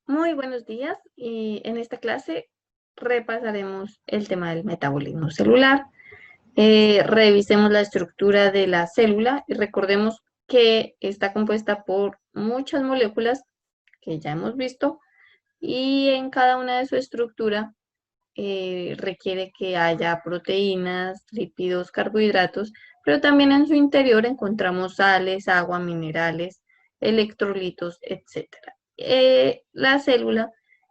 Muy buenos días y en esta clase repasaremos el tema del metabolismo celular. Revisemos la estructura de la célula y recordemos que está compuesta por muchas moléculas que ya hemos visto y en cada una de su estructura requiere que haya proteínas, lípidos, carbohidratos, pero también en su interior encontramos sales, agua, minerales, electrolitos, etcétera. La célula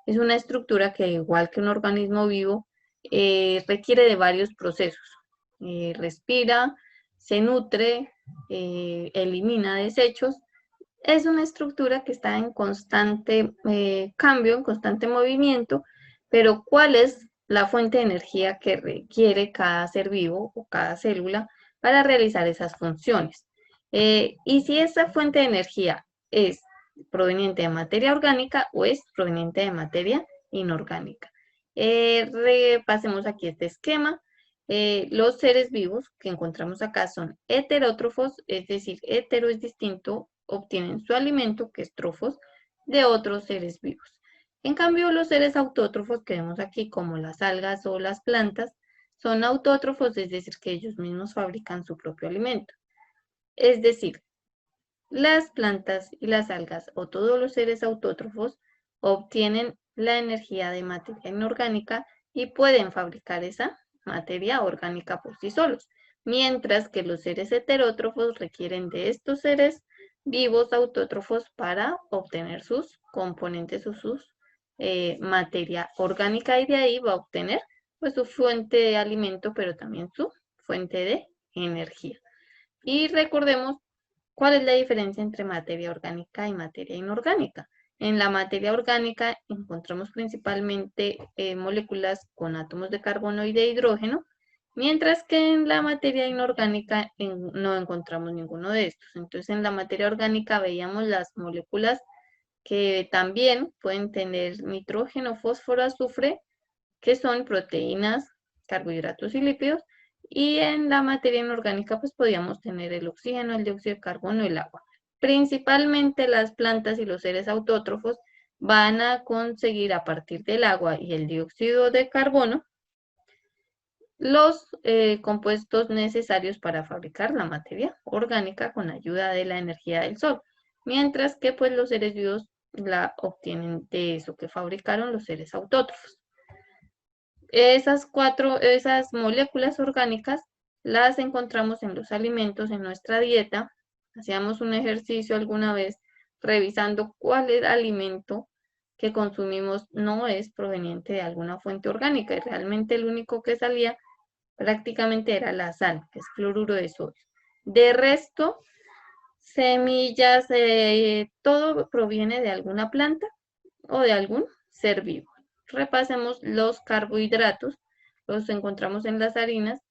es una estructura que, igual que un organismo vivo, requiere de varios procesos. Respira, se nutre, elimina desechos. Es una estructura que está en constante cambio, en constante movimiento, pero ¿cuál es la fuente de energía que requiere cada ser vivo o cada célula para realizar esas funciones? Y si esa fuente de energía es proveniente de materia orgánica o es proveniente de materia inorgánica. Repasemos aquí este esquema. Los seres vivos que encontramos acá son heterótrofos, es decir, hetero es distinto, obtienen su alimento, que es trofos, de otros seres vivos. En cambio, los seres autótrofos que vemos aquí, como las algas o las plantas, son autótrofos, es decir, que ellos mismos fabrican su propio alimento. Es decir, las plantas y las algas o todos los seres autótrofos obtienen la energía de materia inorgánica y pueden fabricar esa materia orgánica por sí solos, mientras que los seres heterótrofos requieren de estos seres vivos autótrofos para obtener sus componentes o sus materia orgánica, y de ahí va a obtener pues su fuente de alimento, pero también su fuente de energía. Y recordemos cuál es la diferencia entre materia orgánica y materia inorgánica. En la materia orgánica encontramos principalmente moléculas con átomos de carbono y de hidrógeno, mientras que en la materia inorgánica no encontramos ninguno de estos. Entonces, en la materia orgánica veíamos las moléculas que también pueden tener nitrógeno, fósforo, azufre, que son proteínas, carbohidratos y lípidos, y en la materia inorgánica pues podíamos tener el oxígeno, el dióxido de carbono y el agua. Principalmente las plantas y los seres autótrofos van a conseguir a partir del agua y el dióxido de carbono los compuestos necesarios para fabricar la materia orgánica con ayuda de la energía del sol, mientras que pues los seres vivos la obtienen de eso que fabricaron los seres autótrofos. Esas moléculas orgánicas las encontramos en los alimentos, en nuestra dieta. Hacíamos un ejercicio alguna vez revisando cuál es el alimento que consumimos no es proveniente de alguna fuente orgánica, y realmente el único que salía prácticamente era la sal, que es cloruro de sodio. De resto, semillas, todo proviene de alguna planta o de algún ser vivo. Repasemos los carbohidratos, los encontramos en las harinas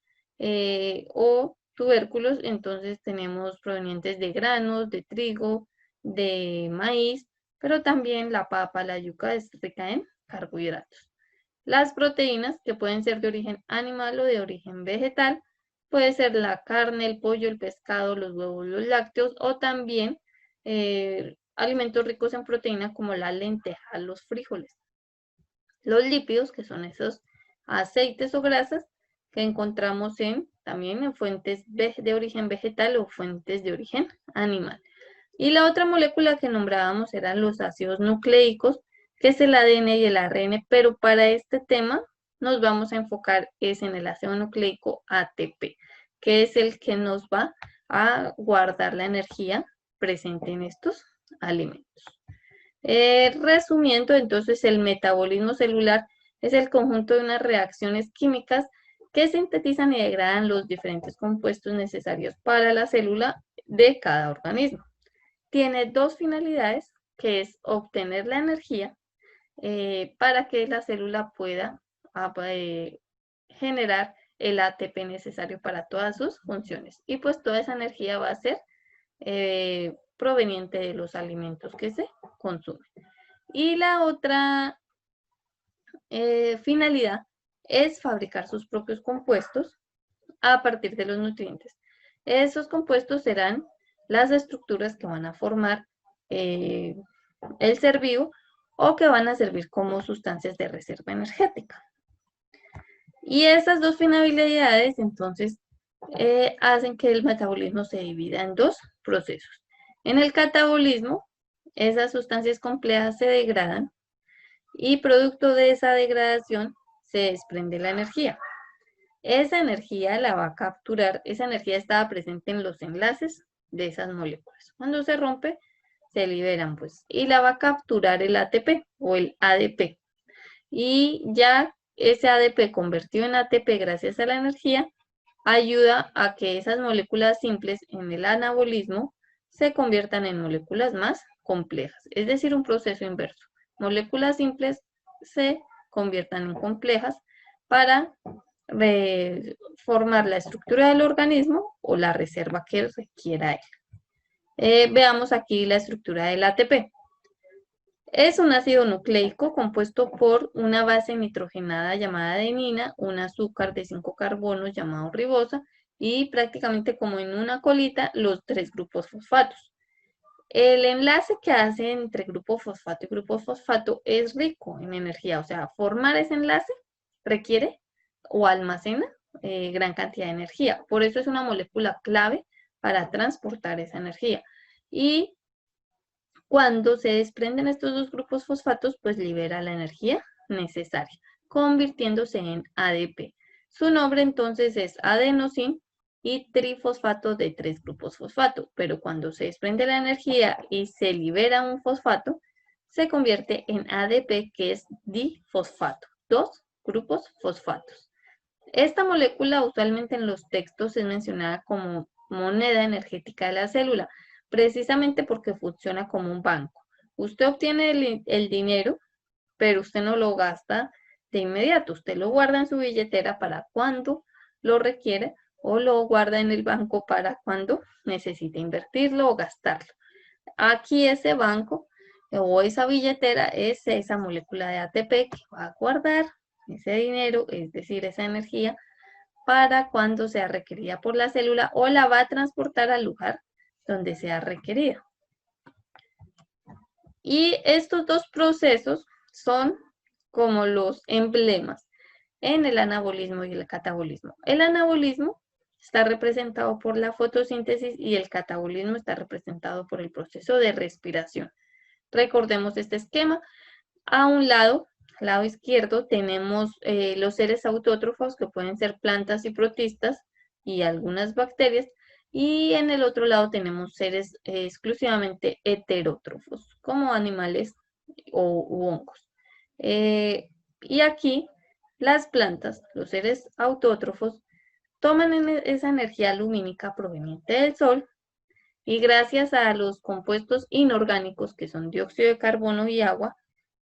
o tubérculos. Entonces tenemos provenientes de granos, de trigo, de maíz, pero también la papa, la yuca es rica en carbohidratos. Las proteínas, que pueden ser de origen animal o de origen vegetal, puede ser la carne, el pollo, el pescado, los huevos, los lácteos, o también alimentos ricos en proteína como la lenteja, los frijoles. Los lípidos, que son esos aceites o grasas que encontramos también en fuentes de origen vegetal o fuentes de origen animal. Y la otra molécula que nombrábamos eran los ácidos nucleicos, que es el ADN y el ARN, pero para este tema nos vamos a enfocar es en el ácido nucleico ATP, que es el que nos va a guardar la energía presente en estos alimentos. Resumiendo, entonces, el metabolismo celular es el conjunto de unas reacciones químicas que sintetizan y degradan los diferentes compuestos necesarios para la célula de cada organismo. Tiene dos finalidades, que es obtener la energía para que la célula pueda generar el ATP necesario para todas sus funciones. Y pues toda esa energía va a ser proveniente de los alimentos que se consumen. Y la otra finalidad es fabricar sus propios compuestos a partir de los nutrientes. Esos compuestos serán las estructuras que van a formar el ser vivo, o que van a servir como sustancias de reserva energética. Y estas dos finalidades, entonces, hacen que el metabolismo se divida en dos procesos. En el catabolismo, esas sustancias complejas se degradan y producto de esa degradación se desprende la energía. Esa energía la va a capturar, esa energía estaba presente en los enlaces de esas moléculas. Cuando se rompe, se liberan, pues, y la va a capturar el ATP o el ADP. Y ya ese ADP convertido en ATP gracias a la energía, ayuda a que esas moléculas simples en el anabolismo se conviertan en moléculas más complejas, es decir, un proceso inverso. Moléculas simples se conviertan en complejas para formar la estructura del organismo o la reserva que requiera él. Veamos aquí la estructura del ATP. Es un ácido nucleico compuesto por una base nitrogenada llamada adenina, un azúcar de 5 carbonos llamado ribosa y prácticamente como en una colita los 3 grupos fosfatos. El enlace que hace entre grupo fosfato y grupo fosfato es rico en energía, o sea, formar ese enlace requiere o almacena gran cantidad de energía. Por eso es una molécula clave para transportar esa energía. Y cuando se desprenden estos dos grupos fosfatos, pues libera la energía necesaria, convirtiéndose en ADP. Su nombre entonces es adenosín y trifosfato de 3 grupos fosfato, pero cuando se desprende la energía y se libera un fosfato, se convierte en ADP, que es difosfato, 2 grupos fosfatos. Esta molécula usualmente en los textos es mencionada como moneda energética de la célula, precisamente porque funciona como un banco. Usted obtiene el dinero, pero usted no lo gasta de inmediato. Usted lo guarda en su billetera para cuando lo requiere o lo guarda en el banco para cuando necesite invertirlo o gastarlo. Aquí ese banco o esa billetera es esa molécula de ATP que va a guardar ese dinero, es decir, esa energía, para cuando sea requerida por la célula o la va a transportar al lugar donde sea requerida. Y estos dos procesos son como los emblemas en el anabolismo y el catabolismo. El anabolismo está representado por la fotosíntesis y el catabolismo está representado por el proceso de respiración. Recordemos este esquema. A un lado, al lado izquierdo, tenemos los seres autótrofos que pueden ser plantas y protistas y algunas bacterias. Y en el otro lado tenemos seres exclusivamente heterótrofos, como animales u hongos. Y aquí las plantas, los seres autótrofos, toman esa energía lumínica proveniente del sol y gracias a los compuestos inorgánicos que son dióxido de carbono y agua,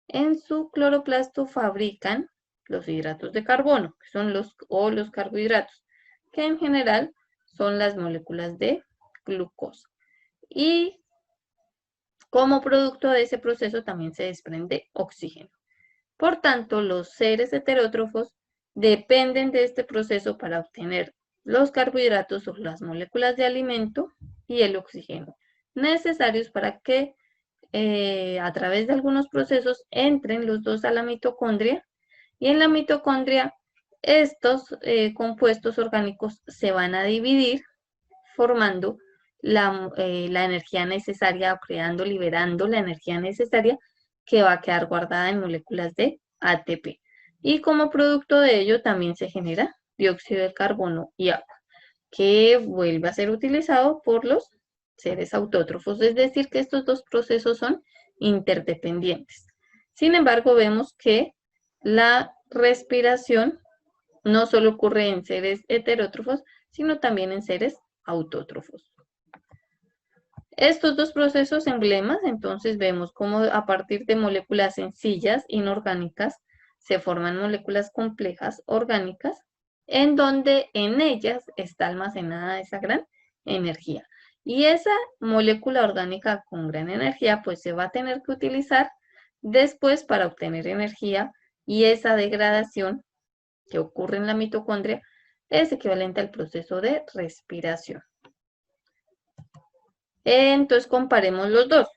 en su cloroplasto fabrican los hidratos de carbono, que son los carbohidratos, que en general son las moléculas de glucosa. Y como producto de ese proceso también se desprende oxígeno. Por tanto, los seres heterótrofos dependen de este proceso para obtener los carbohidratos o las moléculas de alimento y el oxígeno, necesarios para que a través de algunos procesos entren los dos a la mitocondria y en la mitocondria estos compuestos orgánicos se van a dividir formando la energía necesaria o creando, liberando la energía necesaria que va a quedar guardada en moléculas de ATP. Y como producto de ello también se genera dióxido de carbono y agua, que vuelve a ser utilizado por los seres autótrofos, es decir, que estos dos procesos son interdependientes. Sin embargo, vemos que la respiración no solo ocurre en seres heterótrofos, sino también en seres autótrofos. Estos dos procesos emblemas, entonces vemos cómo a partir de moléculas sencillas, inorgánicas, se forman moléculas complejas, orgánicas, en donde en ellas está almacenada esa gran energía. Y esa molécula orgánica con gran energía, pues se va a tener que utilizar después para obtener energía y esa degradación que ocurre en la mitocondria es equivalente al proceso de respiración. Entonces comparemos los dos.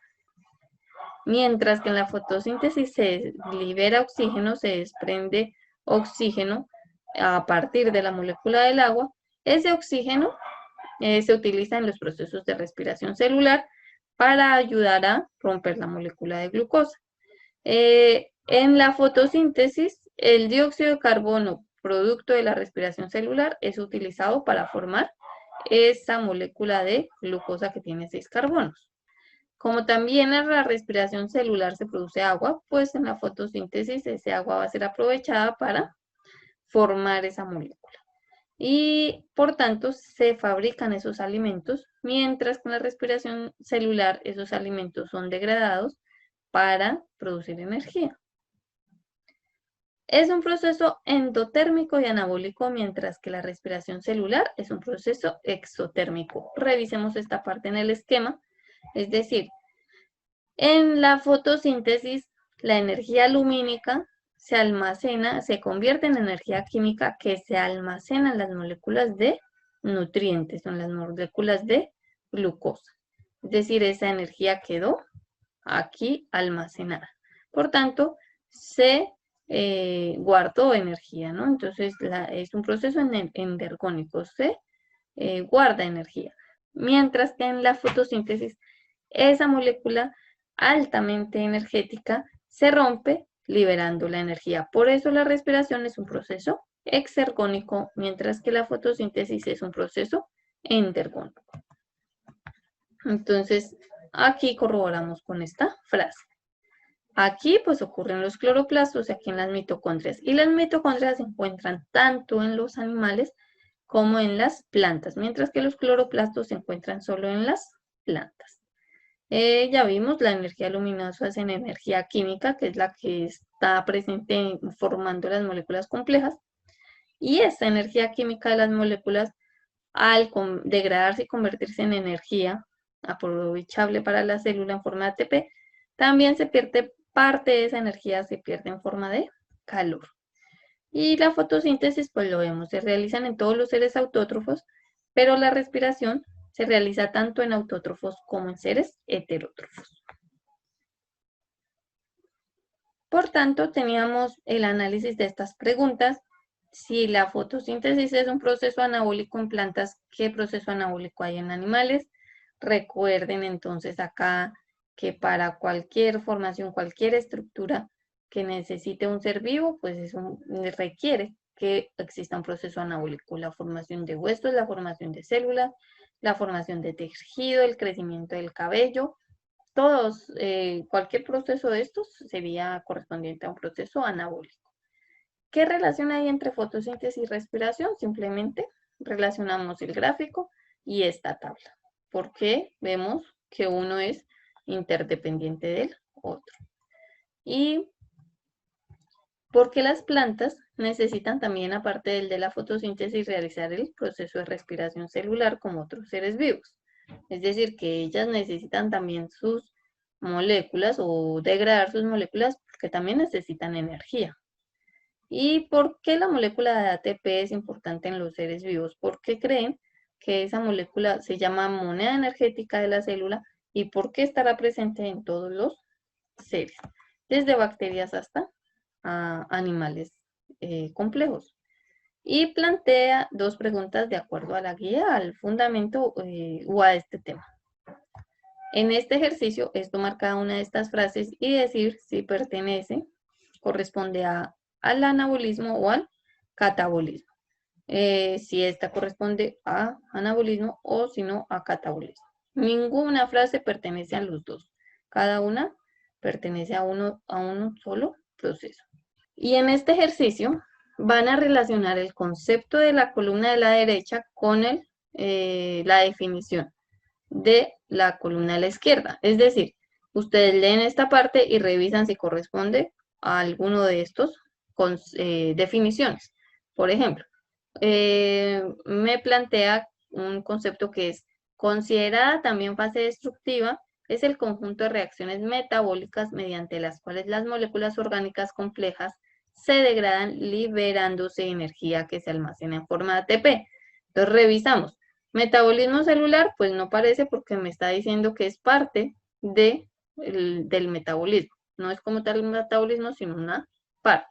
Mientras que en la fotosíntesis se libera oxígeno, se desprende oxígeno a partir de la molécula del agua. Ese oxígeno se utiliza en los procesos de respiración celular para ayudar a romper la molécula de glucosa. En la fotosíntesis, el dióxido de carbono, producto de la respiración celular, es utilizado para formar esa molécula de glucosa que tiene 6 carbonos. Como también en la respiración celular se produce agua, pues en la fotosíntesis ese agua va a ser aprovechada para formar esa molécula. Y por tanto se fabrican esos alimentos, mientras que en la respiración celular esos alimentos son degradados para producir energía. Es un proceso endotérmico y anabólico, mientras que la respiración celular es un proceso exotérmico. Revisemos esta parte en el esquema. Es decir, en la fotosíntesis, la energía lumínica se almacena, se convierte en energía química que se almacena en las moléculas de nutrientes, en las moléculas de glucosa. Es decir, esa energía quedó aquí almacenada. Por tanto, se guardó energía, ¿no? Entonces, es un proceso endergónico, se guarda energía. Mientras que en la fotosíntesis, esa molécula altamente energética se rompe liberando la energía. Por eso la respiración es un proceso exergónico, mientras que la fotosíntesis es un proceso endergónico. Entonces, aquí corroboramos con esta frase. Aquí pues ocurren los cloroplastos y aquí en las mitocondrias. Y las mitocondrias se encuentran tanto en los animales como en las plantas, mientras que los cloroplastos se encuentran solo en las plantas. Ya vimos, la energía luminosa es en energía química, que es la que está presente formando las moléculas complejas. Y esta energía química de las moléculas, al degradarse y convertirse en energía aprovechable para la célula en forma de ATP, también se pierde parte de esa energía, se pierde en forma de calor. Y la fotosíntesis, pues lo vemos, se realizan en todos los seres autótrofos, pero la respiración se realiza tanto en autótrofos como en seres heterótrofos. Por tanto, teníamos el análisis de estas preguntas. Si la fotosíntesis es un proceso anabólico en plantas, ¿qué proceso anabólico hay en animales? Recuerden entonces acá que para cualquier formación, cualquier estructura que necesite un ser vivo, pues eso requiere que exista un proceso anabólico. La formación de huesos, la formación de células, la formación de tejido, el crecimiento del cabello, todos, cualquier proceso de estos sería correspondiente a un proceso anabólico. ¿Qué relación hay entre fotosíntesis y respiración? Simplemente relacionamos el gráfico y esta tabla, porque vemos que uno es interdependiente del otro. Y porque las plantas necesitan también, aparte del de la fotosíntesis, realizar el proceso de respiración celular como otros seres vivos. Es decir, que ellas necesitan también sus moléculas o degradar sus moléculas porque también necesitan energía. ¿Y por qué la molécula de ATP es importante en los seres vivos? Porque creen que esa molécula se llama moneda energética de la célula y por qué estará presente en todos los seres, desde bacterias hasta animales complejos. Y plantea dos preguntas de acuerdo a la guía, al fundamento o a este tema. En este ejercicio es tomar cada una de estas frases y decir si pertenece, corresponde al anabolismo o al catabolismo. Si esta corresponde a anabolismo o si no a catabolismo. Ninguna frase pertenece a los dos. Cada una pertenece a un solo proceso. Y en este ejercicio van a relacionar el concepto de la columna de la derecha con la definición de la columna de la izquierda. Es decir, ustedes leen esta parte y revisan si corresponde a alguno de estos definiciones. Por ejemplo, me plantea un concepto que es considerada también fase destructiva, es el conjunto de reacciones metabólicas mediante las cuales las moléculas orgánicas complejas se degradan liberándose energía que se almacena en forma de ATP. Entonces revisamos. Metabolismo celular, pues no parece porque me está diciendo que es parte de del metabolismo. No es como tal el metabolismo, sino una parte.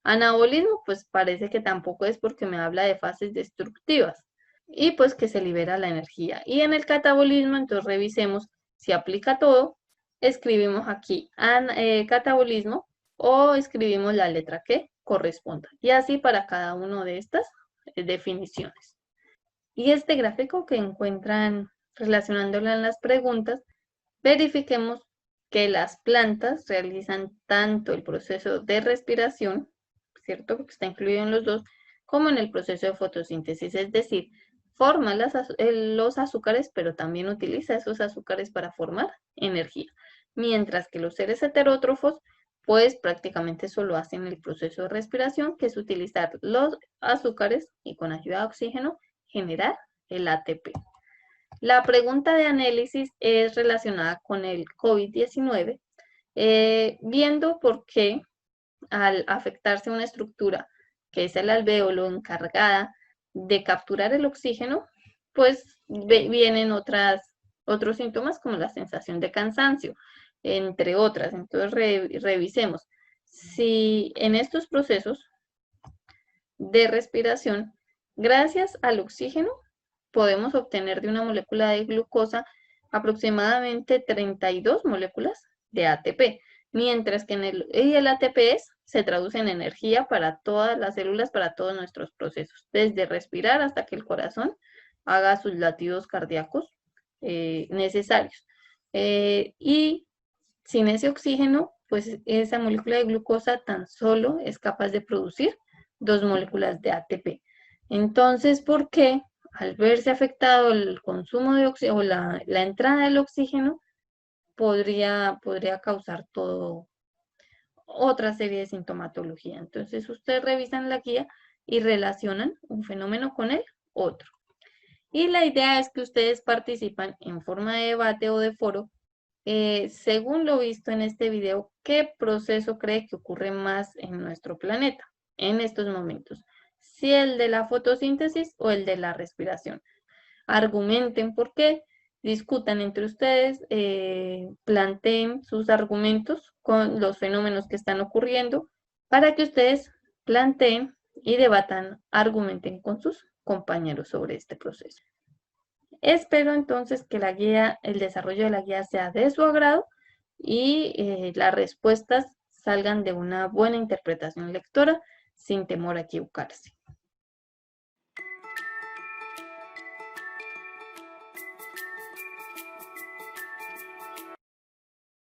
Anabolismo, pues parece que tampoco es porque me habla de fases destructivas y pues que se libera la energía. Y en el catabolismo, entonces revisemos si aplica todo. Escribimos aquí catabolismo o escribimos la letra que corresponda. Y así para cada una de estas definiciones. Y este gráfico que encuentran relacionándolo en las preguntas, verifiquemos que las plantas realizan tanto el proceso de respiración, ¿cierto? Porque está incluido en los dos, como en el proceso de fotosíntesis, es decir, forma los azúcares, pero también utiliza esos azúcares para formar energía. Mientras que los seres heterótrofos, pues prácticamente solo hacen el proceso de respiración, que es utilizar los azúcares y con ayuda de oxígeno generar el ATP. La pregunta de análisis es relacionada con el COVID-19, viendo por qué al afectarse una estructura que es el alvéolo encargada de capturar el oxígeno, pues vienen otros síntomas como la sensación de cansancio, entre otras. Entonces revisemos si en estos procesos de respiración, gracias al oxígeno, podemos obtener de una molécula de glucosa aproximadamente 32 moléculas de ATP, mientras que el ATP se traduce en energía para todas las células, para todos nuestros procesos, desde respirar hasta que el corazón haga sus latidos cardíacos necesarios. Y sin ese oxígeno, pues esa molécula de glucosa tan solo es capaz de producir 2 moléculas de ATP. Entonces, ¿por qué al verse afectado el consumo de oxígeno o la entrada del oxígeno podría causar otra serie de sintomatología? Entonces, ustedes revisan la guía y relacionan un fenómeno con el otro. Y la idea es que ustedes participan en forma de debate o de foro. Según lo visto en este video, ¿qué proceso cree que ocurre más en nuestro planeta en estos momentos? Si el de la fotosíntesis o el de la respiración. Argumenten por qué, discutan entre ustedes, planteen sus argumentos con los fenómenos que están ocurriendo para que ustedes planteen y debatan, argumenten con sus compañeros sobre este proceso. Espero entonces que el desarrollo de la guía sea de su agrado y las respuestas salgan de una buena interpretación lectora sin temor a equivocarse.